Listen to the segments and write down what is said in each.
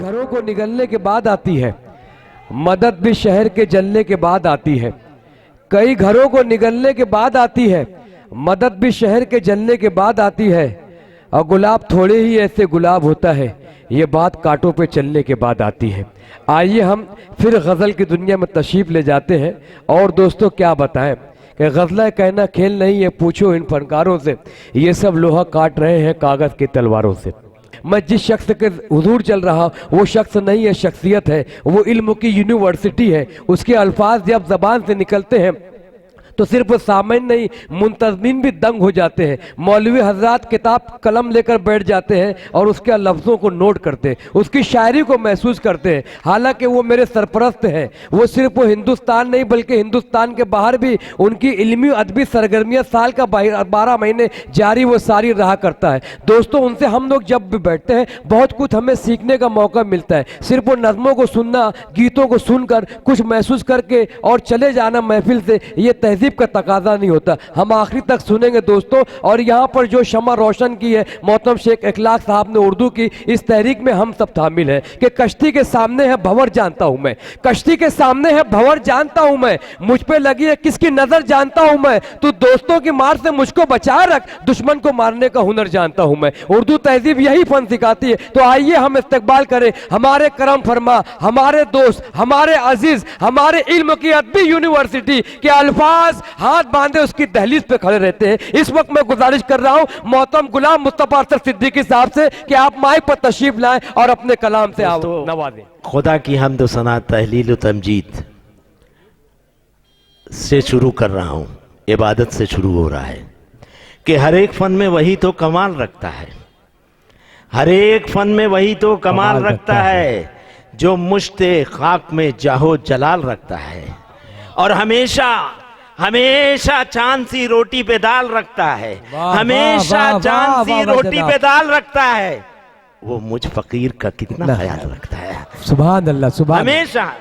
घरों को निगलने के बाद आती है, मदद भी शहर के जलने के बाद आती है। कई घरों को निगलने के बाद आती है, मदद भी शहर के जलने के बाद आती है। और गुलाब थोड़े ही ऐसे गुलाब होता है, ये बात कांटों पे चलने के बाद आती है। आइए हम फिर गज़ल की दुनिया में तशरीफ़ ले जाते हैं। और दोस्तों क्या बताएं कि गज़ल कहना खेल नहीं है, पूछो इन फनकारों से, ये सब लोहा काट रहे हैं कागज़ की तलवारों से। मैं जिस शख्स के हुजूर चल रहा वो शख्स नहीं है, शख्सियत है, वो इल्म की यूनिवर्सिटी है। उसके अल्फाज जब ज़बान से निकलते हैं तो सिर्फ सामईन नहीं, मुंतज़मीन भी दंग हो जाते हैं। मौलवी हजरात किताब कलम लेकर बैठ जाते हैं और उसके लफ्ज़ों को नोट करते हैं, उसकी शायरी को महसूस करते हैं। हालांकि वो मेरे सरपरस्त हैं, वो सिर्फ हिंदुस्तान नहीं बल्कि हिंदुस्तान के बाहर भी उनकी इल्मी अदबी सरगर्मियाँ साल का 12 महीने जारी वो सारी रहा करता है। दोस्तों उनसे हम लोग जब भी बैठते हैं बहुत कुछ हमें सीखने का मौका मिलता है। सिर्फ वो नज़मों को सुनना, गीतों को सुनकर कुछ महसूस करके और चले जाना महफिल से, ये तहजीब का तकाजा नहीं होता। हम आखिरी तक सुनेंगे दोस्तों। और यहाँ पर जो शमा रोशन की है मोहतरम शेख इखलाक साहब ने उर्दू की, इस तहरीक में हम सब शामिल हैं कि कश्ती के सामने है भंवर जानता हूं मैं, कश्ती के सामने है भंवर जानता हूं मैं, मुझ पे लगी है किसकी नजर जानता हूं मैं, तू दोस्तों की मार से मुझको बचा रख, दुश्मन को मारने का हुनर जानता हूं मैं। उर्दू तहजीब यही फन सिखाती है। तो आइए हम इस्तकबाल करें हमारे करम फरमा, हमारे दोस्त, हमारे अजीज, हमारे इल्म की अदबी यूनिवर्सिटी के अल्फाज हाथ बांधे उसकी दहलीज पे खड़े रहते हैं। इस वक्त मैं गुजारिश कर रहा हूं मोहतरम गुलाम मुस्तफा अरशद सिद्दीकी साहब से कि आप माइक पर तशरीफ लाएं और अपने कलाम से आप नवाजें। खुदा की हम्द व सना, तहलील व तमजीद से शुरू कर रहा हूं, इबादत से शुरू हो रहा है कि हर एक फन में वही तो कमाल रखता है, हर एक फन में वही तो कमाल रखता है जो मुश्ते खाक में जाहो जलाल रखता है, और हमेशा हमेशा चांद सी रोटी पे दाल रखता है, हमेशा चांद सी रोटी पे दाल रखता है। वो मुझ फकीर का कितना ख्याल रखता है। सुभान अल्लाह, सुभान, हमेशा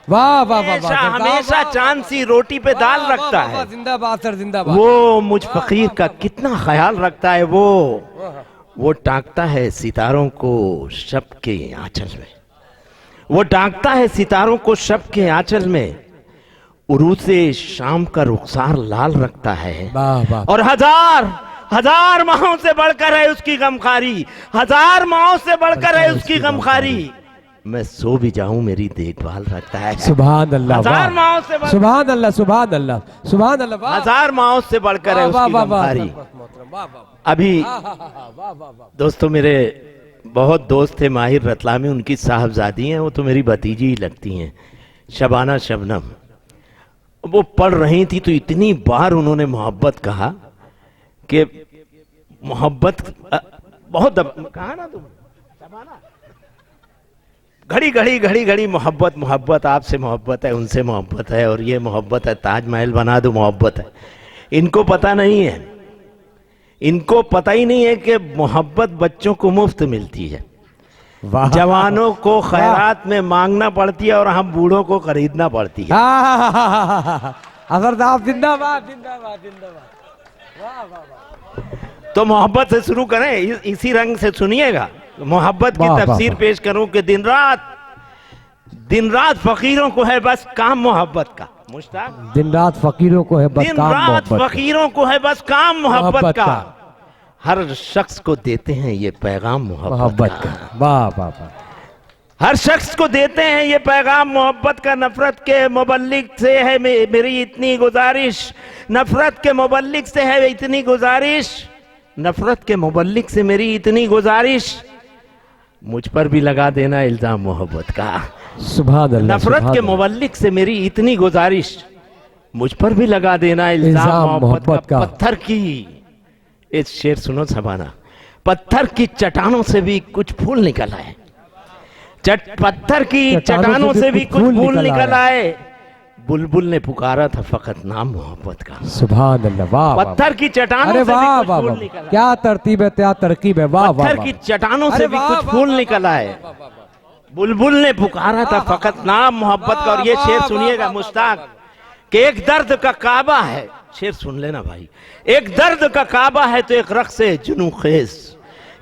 वाह वाह वाह, हमेशा चांद सी रोटी पे दाल रखता है। जिंदाबाद सर, जिंदाबाद। वो मुझ फकीर का कितना ख्याल रखता है। वो टांगता है सितारों को शब के आंचल में, वो टांगता है सितारों को शब के आंचल में, उरूज से शाम का रुखसार लाल रखता है। और हजार माहों से बढ़कर है उसकी गमखारी, हजार माहों से बढ़कर है उसकी गमखारी। मैं सो भी जाऊं मेरी देखभाल रखता है। सुभान अल्लाह, हजार माहों से, सुभान अल्लाह, सुभान अल्लाह, सुभान अल्लाह, हजार माहों से बढ़कर है उसकी गमखारी। अभी दोस्तों मेरे बहुत दोस्त थे माहिर रतलामी, उनकी साहबजादी हैं, वो तो मेरी भतीजी ही लगती हैं, शबाना शबनम। वो पढ़ रही थी तो इतनी बार उन्होंने मोहब्बत कहा कि मोहब्बत बहुत कहा ना तुम, घड़ी घड़ी घड़ी घड़ी मोहब्बत, मोहब्बत, आपसे मोहब्बत है, उनसे मोहब्बत है, और ये मोहब्बत है, ताजमहल बना दो मोहब्बत है। इनको पता नहीं है, इनको पता ही नहीं है कि मोहब्बत बच्चों को मुफ्त मिलती है, जवानों को खैरात में मांगना पड़ती है, और हम बूढ़ों को खरीदना पड़ती है। जिंदाबाद, जिंदाबाद, जिंदाबाद। तो मोहब्बत से शुरू करें, इसी रंग से सुनिएगा। मोहब्बत की तफसीर पेश करूं कि दिन रात फकीरों को है बस काम मोहब्बत का। मुश्ताक, दिन रात फकीरों को है बस काम मोहब्बत का, फकीरों को है बस काम मोहब्बत का, हर शख्स को देते हैं ये पैगाम मोहब्बत का। वाह वाह वाह। हर शख्स को देते हैं ये पैगाम मोहब्बत का। नफरत के मुबल्लिग से है मेरी इतनी गुजारिश, नफरत के मुबल्लिग से है इतनी गुजारिश, नफरत के मुबल्लिग से मेरी इतनी गुजारिश, मुझ पर भी लगा देना इल्जाम मोहब्बत का। सुभान अल्लाह। नफरत के मुबल्लिग से मेरी इतनी गुजारिश, मुझ पर भी लगा देना इल्जाम मोहब्बत का। पत्थर की, एक शेर सुनो सबाना, पत्थर की चट्टानों से भी कुछ फूल निकल आए, पत्थर की चट्टानों से भी कुछ फूल निकल आए, बुलबुल ने पुकारा था फकत नाम मोहब्बत का। सुभान अल्लाह। वाह। पत्थर की चट्टानों से भी कुछ फूल निकल आए। क्या तरतीब है, क्या तरकीब है। वाह। पत्थर की चट्टानों से भी कुछ फूल निकल आए, बुलबुल ने पुकारा था फकत नाम मोहब्बत का। और ये शेर सुनिएगा मुश्ताक, कि एक दर्द का काबा है, शेर सुन लेना भाई, एक दर्द का काबा है तो एक रक्स जुनू खेज,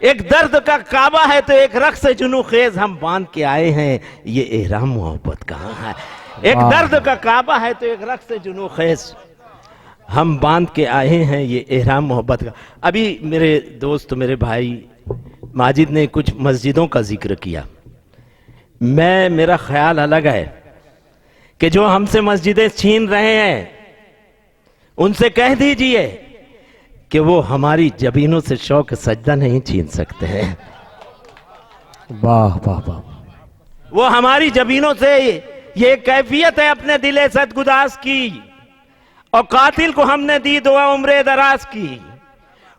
एक दर्द का काबा है तो एक रक्स जुनू खेज हम बांध के आए हैं, ये एहराम मोहब्बत कहाँ है। एक दर्द का काबा है तो एक रक्स जुनू खेज हम बांध के आए हैं, ये एहराम मोहब्बत का। अभी मेरे दोस्त मेरे भाई माजिद ने कुछ मस्जिदों का जिक्र किया। मेरा ख्याल अलग है कि जो हमसे मस्जिदें छीन रहे हैं उनसे कह दीजिए कि वो हमारी जबीनों से शौक सजदा नहीं छीन सकते हैं। वाह वाह वाह। वो हमारी जबीनों से ये कैफियत है अपने दिले सदगुदास की, और कातिल को हमने दी दुआ उम्रे दराज की।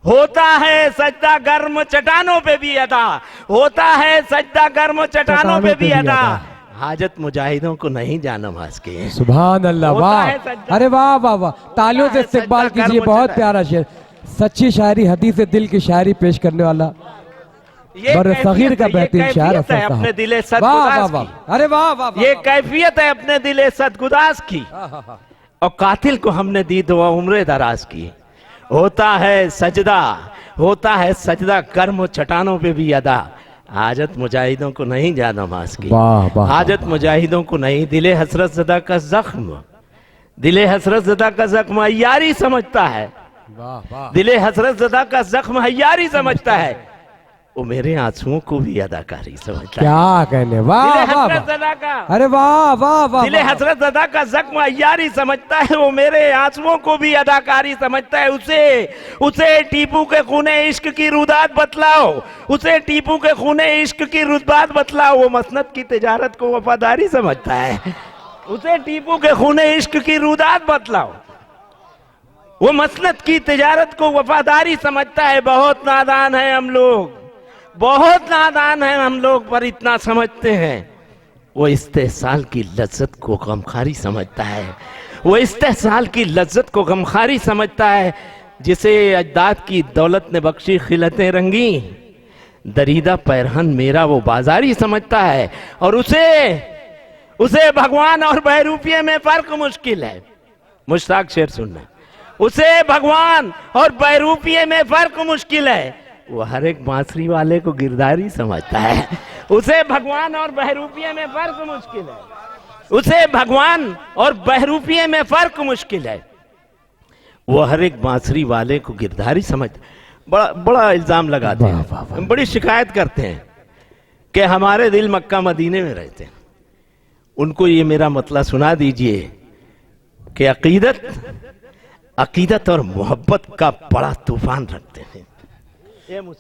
होता है सजदा गर्म चट्टानों पे भी अदा, होता है सजदा गर्म चट्टानों पे भी अदा, हाजत मुजाहिदों को नहीं जानमाज के। सुभान अल्लाह, वाह, अरे वाह वाह वाह, तालियों से इस्तकबाल कीजिए। बहुत प्यारा शेर, सच्ची शायरी, हदीस दिल की शायरी पेश करने वाला बरसगीर का बेहतरीन शायर अपने दिले वाह वाह वाह, अरे वाह वाह। ये कैफियत है अपने दिले सदगुदास की, और कातिल को हमने दी दुआ उम्रे दराज की। होता है सजदा कर्म चट्टानों पे भी अदा, हाजत मुजाहिदों को नहीं जा नमाज की। हाजत मुजाहिदों को नहीं। दिले हसरत ज़दा का जख्म, दिले हसरत ज़दा का जख्म हयारी समझता है। दिले हसरत ज़दा का जख्म हयारी समझता है, वो मेरे आंसुओं को भी अदाकारी समझता है। क्या कहने, वाह वाह, अरे वाह वाह वाह। दिले हसरत ज़दा का जख्म हयारी समझता है, वो मेरे आंसुओं को भी अदाकारी समझता है। उसे टीपू के खूने इश्क की रुदात बतलाओ, उसे टीपू के खूने इश्क की रुदात बतलाओ, वो मसनद की तिजारत को वफादारी समझता है। उसे टीपू के खूने इश्क की रुदात बतलाओ, वो मसनद की तिजारत को वफादारी समझता है। बहुत नादान है हम लोग, बहुत नादान है हम लोग, पर इतना समझते हैं, वो इस्तेहसाल की लज्जत को गमखारी समझता है। वो इस्तेहसाल की लज्जत को गमखारी समझता है, जिसे अजदाद की दौलत ने बख्शी खिलतें रंगी, दरीदा पैरहन मेरा वो बाजारी समझता है। और उसे भगवान और बहरूपिये में फर्क मुश्किल है। मुश्ताक शेर सुनना, उसे भगवान और बहरूपिये में फर्क मुश्किल है, वो हर एक बांसुरी वाले को गिरदारी समझता है। उसे भगवान और बहरूपिये में फर्क मुश्किल है, उसे भगवान और बहरूपिये में फर्क मुश्किल है, वो हर एक बांसुरी वाले को गिरदारी समझता। बड़ा इल्जाम लगाते हैं, बड़ी शिकायत करते हैं कि हमारे दिल मक्का मदीने में रहते हैं। उनको ये मेरा मतला सुना दीजिए कि अकीदत और मोहब्बत का बड़ा तूफान रखते हैं।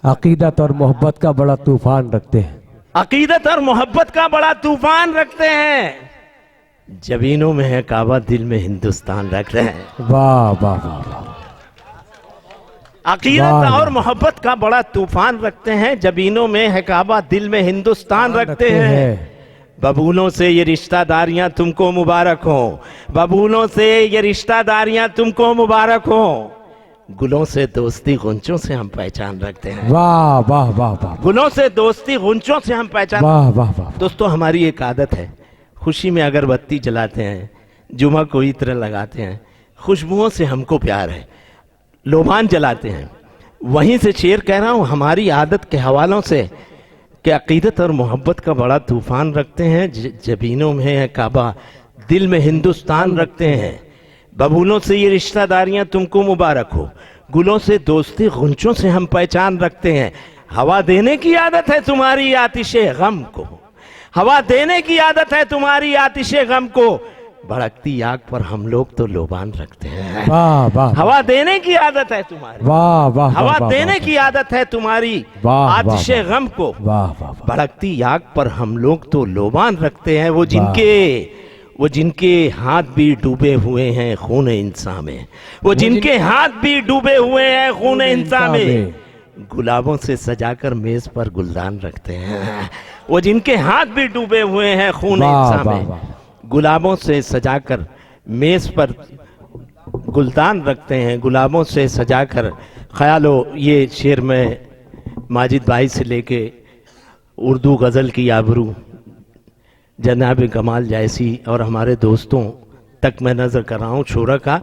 अकीदत और मोहब्बत का बड़ा तूफान रखते हैं, अकीदत और मोहब्बत का बड़ा तूफान रखते हैं। जबीनों में है काबा, दिल में हिंदुस्तान रखते हैं। वाह वाह वाह। अकीदत और मोहब्बत का बड़ा तूफान रखते हैं, जबीनों में है काबा, दिल में हिंदुस्तान रखते हैं। बबूलों से ये रिश्तादारियां तुमको मुबारक हो, बबूलों से ये रिश्तादारियां तुमको मुबारक हो, गुलों से दोस्ती गुंचों से हम पहचान रखते हैं। वाह वाह वाह वाह। गुलों से दोस्ती गुंचों से हम पहचान। वाह वाह वाह। दोस्तों, हमारी एक आदत है, खुशी में अगरबत्ती जलाते हैं, जुमा को इत्र लगाते हैं, खुशबुओं से हमको प्यार है, लोबान जलाते हैं। वहीं से शेर कह रहा हूँ, हमारी आदत के हवालों से कि अकीदत और मोहब्बत का बड़ा तूफान रखते हैं, जबीनों में है काबा, दिल में हिंदुस्तान रखते हैं। बबूलों से ये रिश्तेदारियां तुमको मुबारक हो, गुलों से दोस्ती गुंचों से हम पहचान रखते हैं। हवा देने की आदत है तुम्हारी आतिशे गम को, हवा देने की आदत है तुम्हारी आतिशे गम को, भड़कती आग पर हम लोग तो लोबान रखते हैं। वाह वाह। हवा देने की आदत है तुम्हारी, वाह वाह। हवा देने की आदत है तुम्हारी आतिशे गम को, वाह वाह। भड़कती आग पर हम लोग तो लोबान रखते हैं। वो जिनके हाथ भी डूबे हुए हैं खून इंसान में, वो जिनके हाथ भी डूबे हुए हैं खून इंसान में, गुलाबों से सजाकर मेज पर गुलदान रखते हैं। वो जिनके हाथ भी डूबे हुए हैं खून इंसान में, गुलाबों से सजाकर मेज पर गुलदान रखते हैं, गुलाबों से सजाकर। ख्यालो ये शेर में माजिद भाई से लेके उर्दू गज़ल की आबरू जनाब कमाल जैसी और हमारे दोस्तों तक मैं नज़र कर रहा हूँ छोरा का,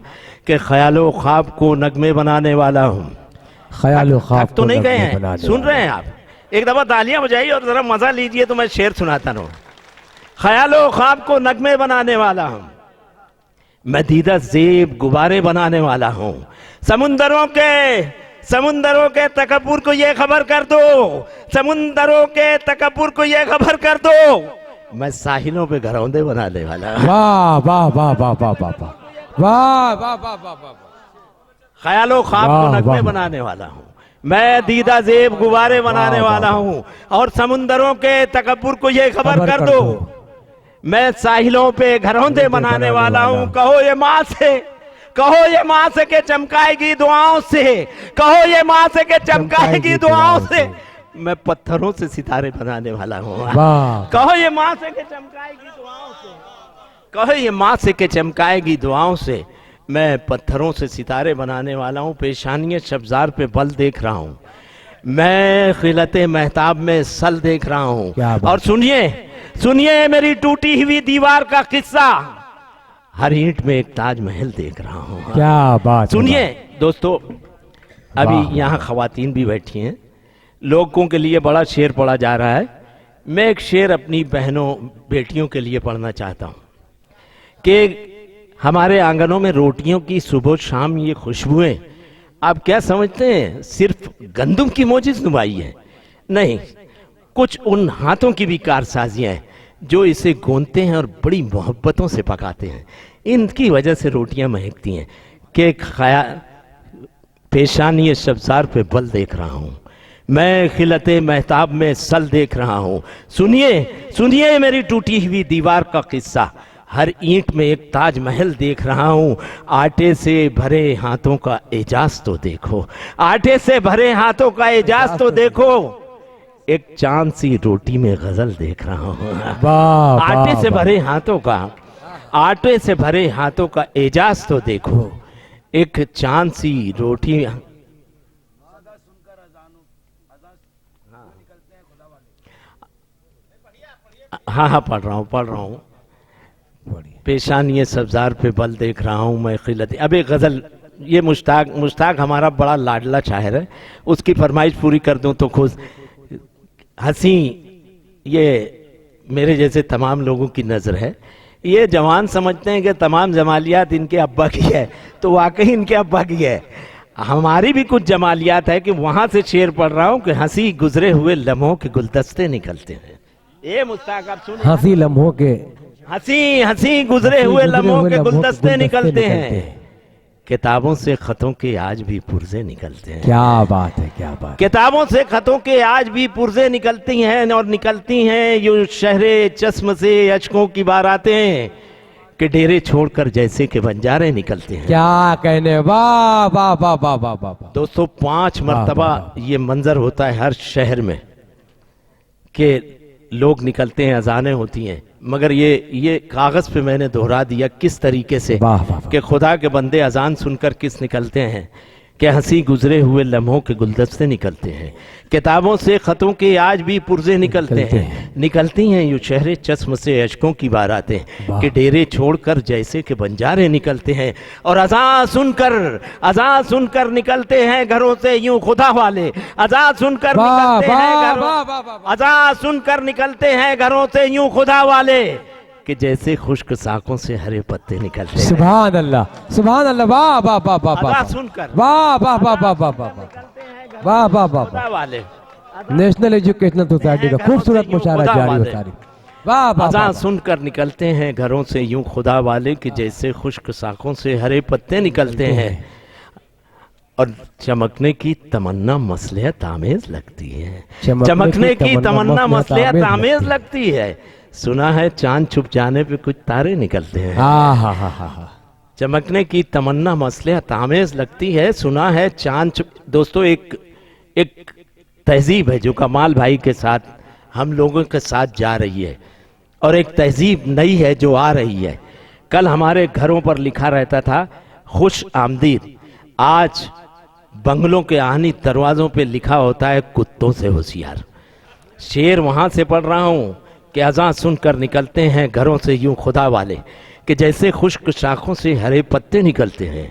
कि ख्यालो ख्वाब को नगमे बनाने वाला हूँ, ख्याल ख्वाब थक तो नहीं गए हैं? बनाने सुन वाला। रहे हैं आप? एक दफा तालियां बजाइए और जरा मजा लीजिए तो मैं शेर सुनाता रहूं। ख्यालो ख्वाब को नगमे बनाने वाला हूं मैं, दीदा ज़ेब गुब्बारे बनाने वाला हूं। समुंदरों के तकब्बुर को ये खबर कर दो, समुंदरों के तकब्बुर को ये खबर कर दो, मैं साहिलों पे घरौंदे बनाने वाला हूं। वाह वाह वाह वाह वाह वाह वाह वाह वाह वाह वाह वाह। ख्यालो ख्वाब को वाह, नगमे वाह। बनाने वाला हूं मैं, दीदा ज़ेब गुब्बारे बनाने वाह, वाला वाह। हूं। और समुंदरों के तकब्बुर को ये खबर कर दो, मैं साहिलों पे घरौंदे बनाने वाला हूं। कहो ये माँ से के चमकाएगी दुआओं से, कहो ये माँ से के चमकाएगी दुआओं से, मैं पत्थरों से सितारे बनाने वाला हूँ। वाह। कहो ये माँ से के चमकाएगी दुआओं से, कहो ये माँ से के चमकाएगी दुआओं से, मैं पत्थरों से सितारे बनाने वाला हूँ। पेशानिये शब्जार पे बल देख रहा हूँ मैं, खिलते महताब में सल देख रहा हूँ। और सुनिए मेरी टूटी हुई दीवार का किस्सा, हर ईंट में एक ताजमहल देख रहा हूँ। क्या बात। सुनिए दोस्तों, अभी वाह। यहाँ खवातीन भी बैठी हैं, लोगों के लिए बड़ा शेर पढ़ा जा रहा है। मैं एक शेर अपनी बहनों बेटियों के लिए पढ़ना चाहता हूँ कि हमारे आंगनों में रोटियों की सुबह शाम ये खुशबुएं, आप क्या समझते हैं सिर्फ गंदम की मोजिज नुमाई है? नहीं, कुछ उन हाथों की भी कारसाजियां हैं जो इसे गोंदते हैं और बड़ी मोहब्बतों से पकाते हैं। इनकी वजह से रोटियां महकती हैं। कि पेशानी शब्जार पे बल देख रहा हूँ मैं, खिलते महताब में सल देख रहा हूँ। सुनिए मेरी टूटी हुई दीवार का किस्सा, हर ईंट में एक ताजमहल देख रहा हूँ। आटे से भरे हाथों का एजाज तो देखो, आटे से भरे हाथों का एजाज तो देखो, एक चांद सी रोटी में गजल देख रहा हूँ। आटे से भरे हाथों का, आटे से भरे हाथों का एजाज तो देखो, एक चांद सी रोटी। हाँ पढ़ रहा हूँ। पेशानी सब्जार पे बल देख रहा हूँ मैं, खिलत। अब एक गजल, ये मुश्ताक हमारा बड़ा लाडला शायर है, उसकी फरमाइश पूरी कर दूं तो खुश। हंसी ये मेरे जैसे तमाम लोगों की नज़र है। ये जवान समझते हैं कि तमाम जमालियात इनके अब्बा की है, तो वाकई इनके अब्बा की है। हमारी भी कुछ जमालियात है कि वहाँ से शेर पढ़ रहा हूँ कि हंसी गुजरे हुए लम्हों के गुलदस्ते निकलते हैं। ये मुश्ताक आप सुनिए, हंसी लम्हों के, हंसी गुजरे हुए लम्हों के गुलदस्ते निकलते हैं, किताबों से खतों के आज भी पुर्जे निकलते हैं। क्या बात है, क्या बात। किताबों से खतों के आज भी पुर्जे निकलती हैं, और निकलती हैं यूं शहरे चश्म से अशकों की बारातें, कि डेरे छोड़कर जैसे के बंजारे निकलते हैं। क्या कहने, वाह वाह वाह वाह वाह वाह। दोस्तों 5 मरतबा ये मंजर होता है हर शहर में कि लोग निकलते हैं, अजानें होती हैं, मगर ये कागज पे मैंने दोहरा दिया किस तरीके से कि खुदा के बंदे अजान सुनकर किस निकलते हैं, कि हंसी गुजरे हुए लम्हों के गुलदस्ते निकलते हैं, किताबों से खतों के आज भी पुर्जे निकलते हैं, निकलती हैं यूं शहरे चश्म से अशकों की बारातें, कि डेरे छोड़कर जैसे के बंजारे निकलते हैं, और अज़ान सुनकर निकलते हैं घरों से यूं खुदा वाले, अज़ान सुनकर निकलते हैं घरों, अज़ान सुनकर निकलते हैं घरों से यूं खुदा वाले, कि जैसे खुश्क साकों से हरे पत्ते निकलते हैं। सुभान अल्लाह, सुभान अल्लाह, वाह वाह वाह वाह वाह, सुनकर वाह वाह वाह वाह वाह वाह वाह वाह वाह वाले, नेशनल एजुकेशनल सोसाइटी का खूबसूरत मुशायरा जारी व सारी। वाह वाह, अज़ान सुनकर निकलते हैं घरों से यूं खुदा वाले, कि जैसे खुश्क साकों से हरे पत्ते निकलते हैं, और चमकने की तमन्ना मसलिहत आमेज लगती है, चमकने की तमन्ना मसलिहत आमेज लगती है। सुना है चांद छुप जाने पे कुछ तारे निकलते हैं। चमकने की तमन्ना मसलिहत आमेज लगती है, सुना है चांद छुप। दोस्तों एक तहजीब है जो कमाल भाई के साथ हम लोगों के साथ जा रही है, और एक तहजीब नई है जो आ रही है। कल हमारे घरों पर लिखा रहता था खुश आमदीद, आज बंगलों के आनी दरवाजों पे लिखा होता है कुत्तों से होशियार। शेर वहां से पढ़ रहा हूं कि अज़ान सुनकर निकलते हैं घरों से यूं खुदा वाले, कि जैसे खुश्क शाखों से हरे पत्ते निकलते हैं।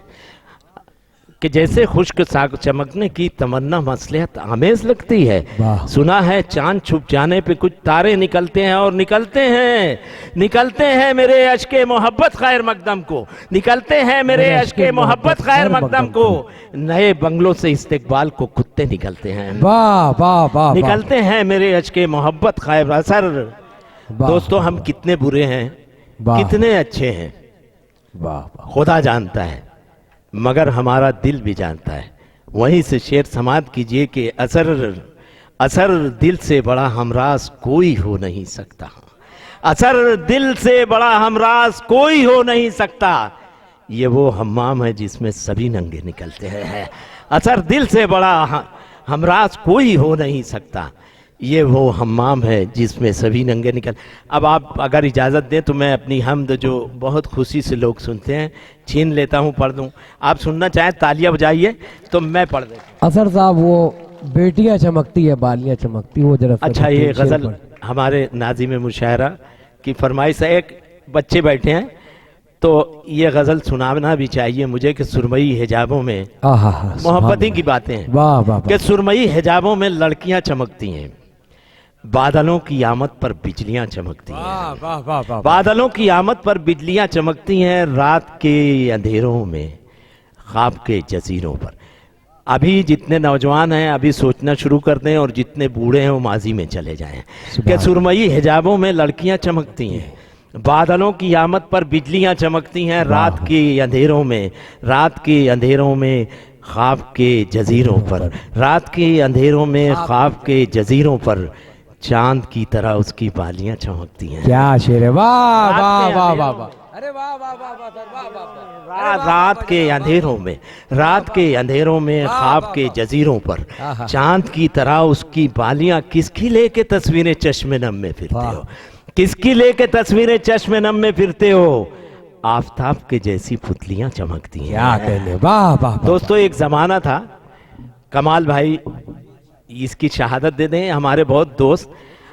कि जैसे खुश्क साग चमकने की तमन्ना मसलहत आमेज लगती है। वाह। सुना है चांद छुप जाने पे कुछ तारे निकलते हैं, और निकलते हैं मेरे अश्के मोहब्बत खैर मकदम को, निकलते हैं मेरे अश्के मोहब्बत खैर मकदम को, नए बंगलों से इस्तेकबाल को कुत्ते निकलते हैं। वाह वाह वाह, निकलते हैं मेरे अश्के मोहब्बत खैर। असर वाह, दोस्तों हम कितने बुरे हैं, वाह, कितने अच्छे हैं, वाह वाह, खुदा जानता है, मगर हमारा दिल भी जानता है। वहीं से शेर समाप्त कीजिए कि असर दिल से बड़ा हमराज कोई हो नहीं सकता, असर दिल से बड़ा हमराज कोई हो नहीं सकता, ये वो हम्माम है जिसमें सभी नंगे निकलते हैं। असर दिल से बड़ा हमराज कोई हो नहीं सकता, ये वो हम्माम है जिसमें सभी नंगे निकल। अब आप अगर इजाज़त दें तो मैं अपनी हमद जो बहुत खुशी से लोग सुनते हैं छीन लेता हूँ, पढ़ दूँ। आप सुनना चाहें तालियां बजाइए तो मैं पढ़ देता हूँ। असर साहब वो बेटियां चमकती है बालियां चमकती, वो जरा अच्छा, ये गज़ल हमारे नाज़िम मुशायरा की फरमाइश है। एक बच्चे बैठे हैं तो ये गज़ल सुनाना भी चाहिए मुझे कि सुरमई हिजाबों में मोहब्बती की बातें हैं। वाह वाह, कि सुरमई हिजाबों में लड़कियां चमकती हैं, बादलों की आमद पर बिजलियां चमकती हैं, वाह वाह वाह, बादलों की आमद पर बिजलियां चमकती हैं, रात के अंधेरों में ख्वाब के जजीरों पर। अभी जितने नौजवान हैं अभी सोचना शुरू कर दें, और जितने बूढ़े हैं वो माजी में चले जाएं। कि सुरमई हिजाबों में लड़कियां चमकती हैं, बादलों की आमद पर बिजलियां चमकती हैं, रात के अंधेरों में ख्वाब के जजीरों पर, रात के अंधेरों में ख्वाब के जजीरों पर चांद की तरह उसकी बालियां चमकती हैं। क्या शेर है, वाह वाह वाह वाह वाह, अरे वाह वाह वाह वाह, रात के अंधेरों में ख्वाब के जजीरों पर चांद की तरह उसकी बालियां, किसकी लेके तस्वीरें चश्मे नम में फिरते हो, किसकी लेके तस्वीरें चश्मे नम में फिरते हो, आफताब के जैसी पुतलियां चमकती हैं। क्या कहने, वाह वाह। दोस्तों एक जमाना था, कमाल भाई इसकी शहादत दे दें, हमारे बहुत दोस्त,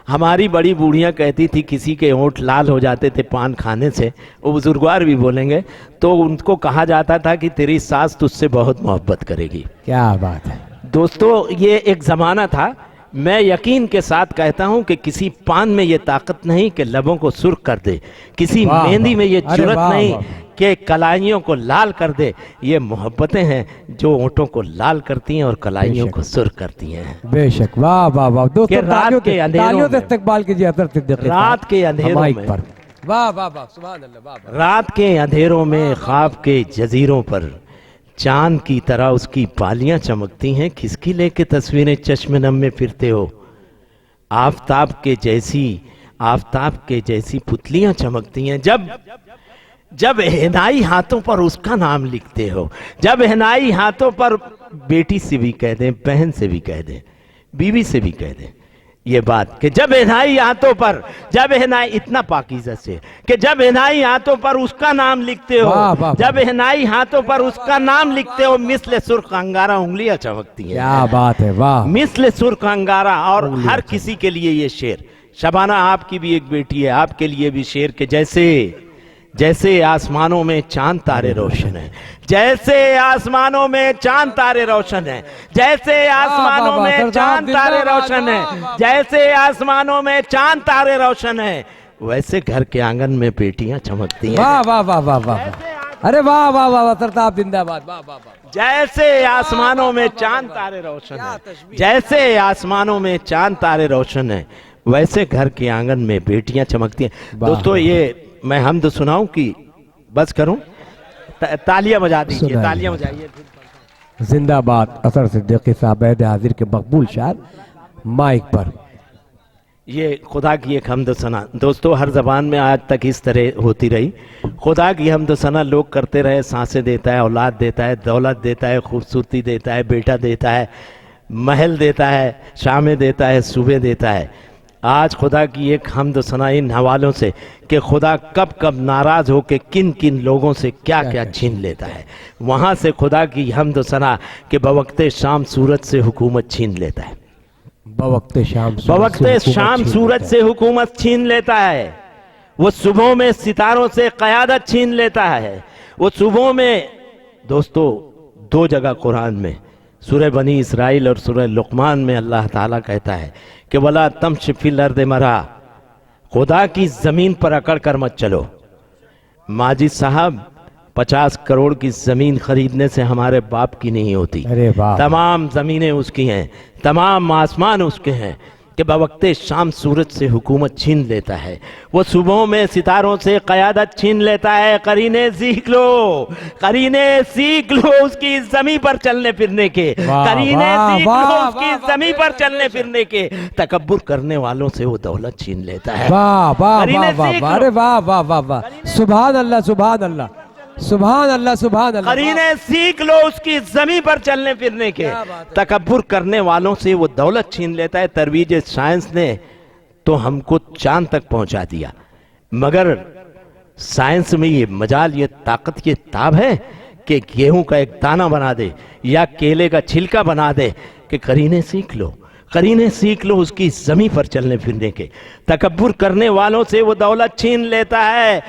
हमारी बड़ी बूढ़ियां कहती थी किसी के होंठ लाल हो जाते थे पान खाने से, वो बुजुर्गवार भी बोलेंगे, तो उनको कहा जाता था कि तेरी सास तुझसे बहुत मोहब्बत करेगी। क्या बात है दोस्तों, ये एक ज़माना था। मैं यकीन के साथ कहता हूं कि किसी पान में ये ताकत नहीं कि लबों को सुर्ख कर दे, किसी मेहंदी में ये जुर्रत नहीं कि कलाइयों को लाल कर दे। ये मोहब्बतें हैं जो होंठों को लाल करती हैं और कलाइयों को सुर्ख करती हैं। बेशक, वाह वाह वाह। दोस्तों रात के अंधेरों में इस्तकबाल कीजिए असर सिद्दीकी, रात के अंधेरों में, वाह वाह वाह, सुभान अल्लाह, वाह। रात के अंधेरों में ख्वाब के जजीरों पर चांद की तरह उसकी बालियां चमकती हैं, किसकी लेके तस्वीरें चश्मे नम में फिरते हो, आफताब के जैसी पुतलियां चमकती हैं। जब हिनाई हाथों पर उसका नाम लिखते हो, जब हिनाई हाथों पर, बेटी से भी कह दें, बहन से भी कह दें, बीवी से भी कह दें ये बात कि जब हिनाई हाथों पर, जब हिनाई, इतना पाकीज़ा से कि जब हिनाई हाथों पर उसका नाम लिखते हो, जब हिनाई हाथों पर उसका नाम लिखते हो, मिस्ल सुर्ख अंगारा उंगलियां चमकती हैं। क्या बात है, वाह। मिस्ल सुर्ख अंगारा। और हर किसी के लिए ये शेर, शबाना आपकी भी एक बेटी है, आपके लिए भी शेर के जैसे आसमानों में चांद तारे रोशन है, जैसे आसमानों में चांद तारे रोशन है, जैसे आसमानों में चांद तारे रोशन है, जैसे आसमानों में चांद तारे रोशन है, वैसे घर के आंगन में बेटियां चमकती हैं। वाह वाह वाह वाह वाह, अरे वाह वाह वाह, सरताज जिंदाबाद, वाह वाह वाह। जैसे आसमानों में चांद तारे रोशन है, जैसे आसमानों में चांद तारे रोशन है, वैसे घर के आंगन में बेटियां चमकती हैं। दोस्तों ये मैं हमद सुनाऊं कि बस करूं? तालियां बजा दीजिए, तालियां बजाइए। जिंदाबाद असर सिद्दीकी साहब हाजिर के मकबूल शायर माइक पर। ये खुदा की एक हमद सना दोस्तों हर ज़बान में आज तक इस तरह होती रही। खुदा की हमद सना लोग करते रहे, सांसें देता है, औलाद देता है, दौलत देता है, खूबसूरती देता है, बेटा देता है, महल देता है, शामें देता है, सूबे देता है। आज खुदा की एक हमद सना इन हवालों से कि खुदा कब कब नाराज़ हो के किन किन लोगों से क्या क्या छीन लेता है, वहाँ से खुदा की हमद सना कि बवक्ते शाम सूरज से हुकूमत छीन लेता है, बवक्ते शाम सूरज से हुकूमत छीन लेता है। वो सुबह में सितारों से क़यादत छीन लेता है, वो सुबह में दोस्तों दो जगह कुरान में, सूरह बनी इसराइल और सूरह लुक़मान में अल्लाह ताला कहता है कि वला तमश फिल अर्द मरा, खुदा की ज़मीन पर अकड़ कर मत चलो। माजिद साहब 50 करोड़ की ज़मीन खरीदने से हमारे बाप की नहीं होती। अरे वाह, तमाम ज़मीनें उसकी हैं, तमाम आसमान उसके हैं कि बवक्ते शाम सूरज से हुकूमत छीन लेता है, वो सुबह में सितारों से क़यादत छीन लेता है। करीने सीख लो, करीने सीख लो उसकी ज़मीन पर चलने फिरने के, करीने सीख लो उसकी ज़मीन पर चलने फिरने के। तकब्बुर करने वालों से वो दौलत छीन लेता है। वाह वाह वाह वाह, अरे वाह वाह वाह वाह, सुभान अल्लाह सुभान अल्लाह सुभान अल्लाह सुभान अल्लाह। करीने सीख लो उसकी जमीन पर चलने फिरने के, तकब्बुर करने वालों से वो दौलत छीन लेता है। तरवीज साइंस ने तो हमको चांद तक पहुंचा दिया, मगर साइंस में ये मजाल, ये ताकत, ये ताब है कि गेहूं का एक दाना बना दे या केले का छिलका बना दे कि करीने सीख लो, करीने सीख लो उसकी जमीन पर चलने फिरने के। तकब्बुर करने वालों से वो दौलत छीन लेता है।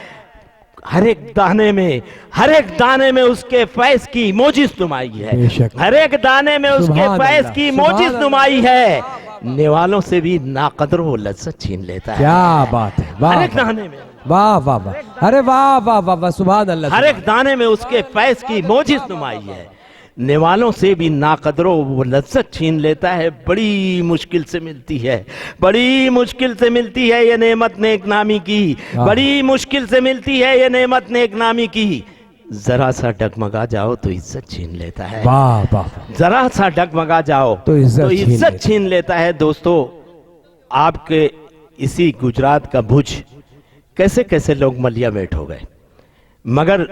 हर एक दाने में, हर एक दाने में उसके फैज़ की मोजिज़ नुमाई है, हर एक दाने में उसके फैज़ की मोजिज़ नुमाई है। नेवालों से भी नाकदर वो लज्जत छीन लेता है। क्या बात है, हर एक दाने में, वाह वाह वाह, अरे वाह वाह वाह वाह, सुभान अल्लाह। हर एक दाने में उसके फैज़ की मोजिज़ नुमाई है। नेवालों से भी नाकदरों वो लज्जत छीन लेता है। बड़ी मुश्किल से मिलती है, बड़ी मुश्किल से मिलती है ये नेमत नेक नामी की, बड़ी मुश्किल से मिलती है ये नेमत नेक नामी की। जरा सा डगमगा जाओ तो इज्जत छीन लेता है। वाह वाह, जरा सा डगमगा जाओ तो इज्जत छीन लेता है। दोस्तों, आपके इसी गुजरात का भुज कैसे कैसे लोग मलिया मेट हो गए, मगर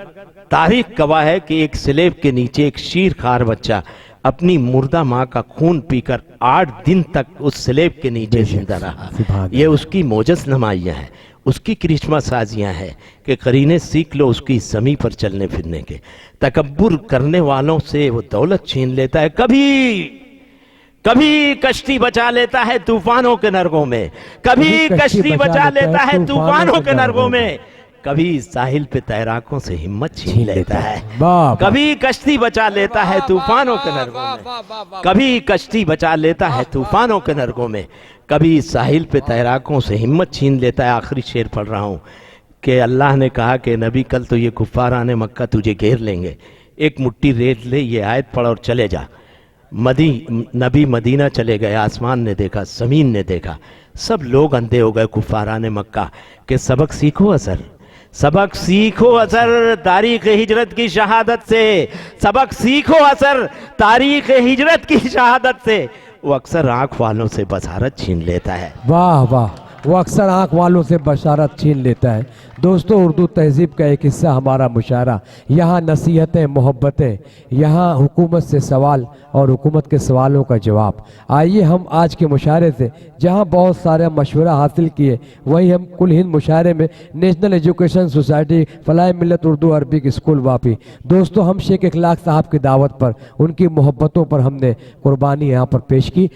तारीख गवाह है कि एक स्लेब के नीचे एक शीरखार बच्चा अपनी मुर्दा माँ का खून पीकर 8 दिन तक उस स्लेब के नीचे जिंदा रहा। ये उसकी मोजस नमाइयाँ हैं, उसकी करिश्मा साजियाँ हैं कि करीने सीख लो उसकी ज़मीन पर चलने फिरने के। तकब्बुर करने वालों से वो दौलत छीन लेता है। कभी कभी कश्ती बचा लेता है तूफानों के नरगों में, कभी कश्ती बचा लेता है तूफानों के नरगों में, कभी साहिल पे तैराकों से हिम्मत छीन लेता है। कभी कश्ती बचा लेता है तूफानों के नरगों में, कभी कश्ती बचा लेता है तूफानों के नरगों में, कभी साहिल पे तैराकों से हिम्मत छीन लेता है। आखिरी शेर पढ़ रहा हूँ कि अल्लाह ने कहा कि नबी कल तो ये कुफ्फाराने मक्का तुझे घेर लेंगे, एक मुट्ठी रेत ले, ये आयत पढ़ और चले जा। नबी मदीना चले गए, आसमान ने देखा, ज़मीन ने देखा, सब लोग अंधे हो गए कुफ्फाराने मक्का के सबक सीखो असर, सबक सीखो असर तारीख़ हिजरत की शहादत से, सबक सीखो असर तारीख़ हिजरत की शहादत से। वो अक्सर आँख वालों से बसारत छीन लेता है। वाह वाह, वो अक्सर आँख वालों से बशारत छीन लेता है। दोस्तों, उर्दू तहजीब का एक हिस्सा हमारा मुशायरा, यहाँ नसीहतें, मोहब्बतें, यहाँ हुकूमत से सवाल और हुकूमत के सवालों का जवाब। आइए हम आज के मुशायरे से, जहाँ बहुत सारे मशवरा हासिल किए, वहीं हम कुल हिंद मुशायरे में नेशनल एजुकेशन सोसाइटी फलाह मिल्लत उर्दू अरबिक स्कूल वापी। दोस्तों, हम शेख इखलाक साहब की दावत पर, उनकी मोहब्बतों पर हमने कुर्बानी यहाँ पर पेश की।